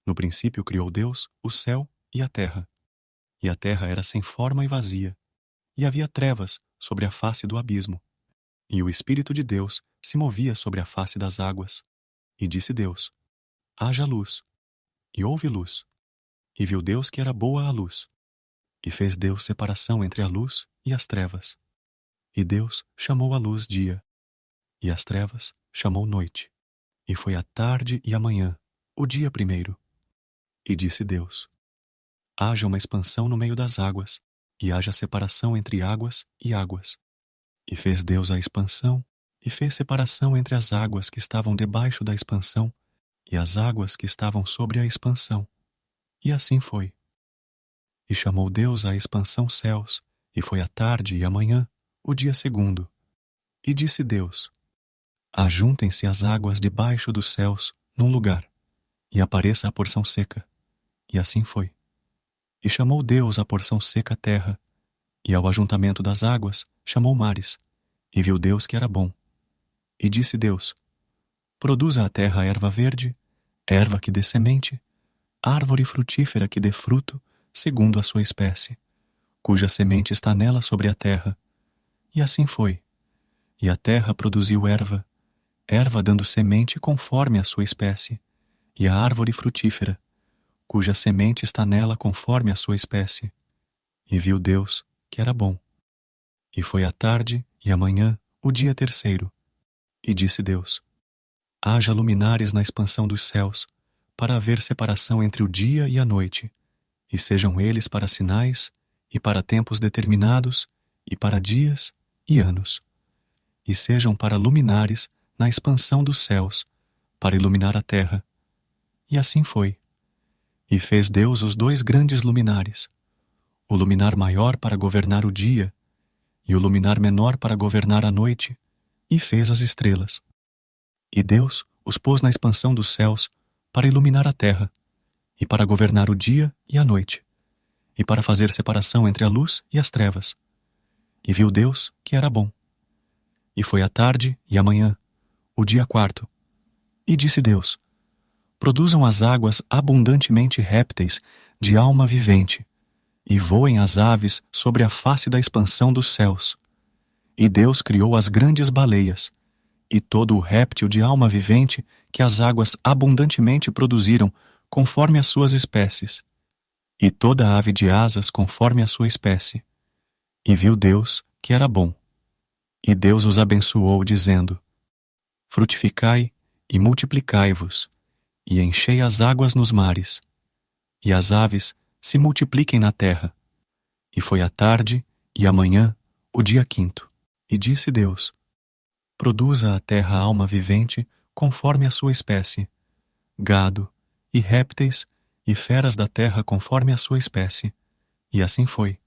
No princípio criou Deus o céu e a terra era sem forma e vazia, e havia trevas sobre a face do abismo. E o Espírito de Deus se movia sobre a face das águas. E disse Deus: haja luz. E houve luz. E viu Deus que era boa a luz. E fez Deus separação entre a luz e as trevas. E Deus chamou a luz dia, e as trevas chamou noite. E foi a tarde e a manhã, o dia primeiro. E disse Deus: haja uma expansão no meio das águas, e haja separação entre águas e águas. E fez Deus a expansão, e fez separação entre as águas que estavam debaixo da expansão e as águas que estavam sobre a expansão. E assim foi. E chamou Deus a expansão céus, e foi a tarde e a manhã, o dia segundo. E disse Deus: ajuntem-se as águas debaixo dos céus num lugar, e apareça a porção seca. E assim foi. E chamou Deus a porção seca terra, e ao ajuntamento das águas chamou mares. E viu Deus que era bom. E disse Deus: produza a terra erva verde, erva que dê semente, árvore frutífera que dê fruto, segundo a sua espécie, cuja semente está nela sobre a terra. E assim foi. E a terra produziu erva, erva dando semente conforme a sua espécie, e a árvore frutífera, cuja semente está nela conforme a sua espécie. E viu Deus que era bom. E foi a tarde e a manhã, o dia terceiro. E disse Deus: haja luminares na expansão dos céus, para haver separação entre o dia e a noite, e sejam eles para sinais, e para tempos determinados, e para dias e anos. E sejam para luminares na expansão dos céus, para iluminar a terra. E assim foi. E fez Deus os dois grandes luminares, o luminar maior para governar o dia, e o luminar menor para governar a noite, e fez as estrelas. E Deus os pôs na expansão dos céus para iluminar a terra, e para governar o dia e a noite, e para fazer separação entre a luz e as trevas. E viu Deus que era bom. E foi a tarde e a manhã, o dia quarto. E disse Deus: produzam as águas abundantemente répteis de alma vivente, e voem as aves sobre a face da expansão dos céus. E Deus criou as grandes baleias, e todo o réptil de alma vivente que as águas abundantemente produziram, conforme as suas espécies, e toda a ave de asas conforme a sua espécie. E viu Deus que era bom. E Deus os abençoou, dizendo: frutificai e multiplicai-vos, e enchei as águas nos mares, e as aves se multipliquem na terra. E foi a tarde e a manhã, o dia quinto. E disse Deus: produza a terra alma vivente conforme a sua espécie, gado, e répteis, e feras da terra conforme a sua espécie. E assim foi.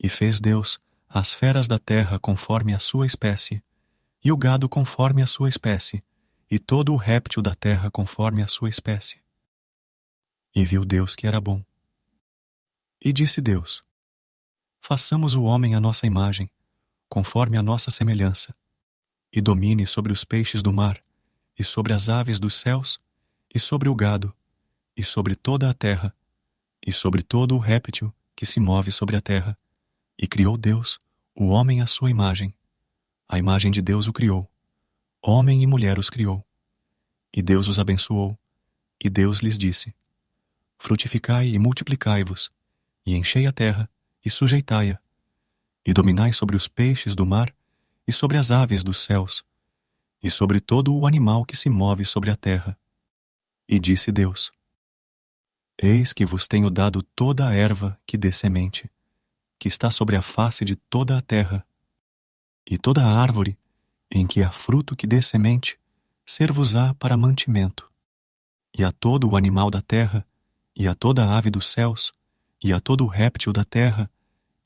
E fez Deus as feras da terra conforme a sua espécie, e o gado conforme a sua espécie, e todo o réptil da terra conforme a sua espécie. E viu Deus que era bom. E disse Deus: façamos o homem à nossa imagem, conforme a nossa semelhança, e domine sobre os peixes do mar, e sobre as aves dos céus, e sobre o gado, e sobre toda a terra, e sobre todo o réptil que se move sobre a terra. E criou Deus o homem à sua imagem. A imagem de Deus o criou. Homem e mulher os criou. E Deus os abençoou. E Deus lhes disse: frutificai e multiplicai-vos, e enchei a terra, e sujeitai-a, e dominai sobre os peixes do mar, e sobre as aves dos céus, e sobre todo o animal que se move sobre a terra. E disse Deus: eis que vos tenho dado toda a erva que dê semente, que está sobre a face de toda a terra, e toda a árvore em que há fruto que dê semente, ser-vos-á para mantimento. E a todo o animal da terra, e a toda a ave dos céus, e a todo o réptil da terra,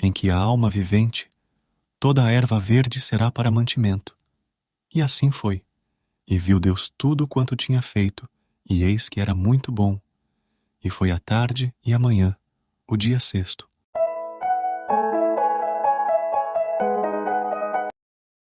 em que há alma vivente, toda a erva verde será para mantimento. E assim foi. E viu Deus tudo quanto tinha feito, e eis que era muito bom. E foi a tarde e a manhã, o dia sexto.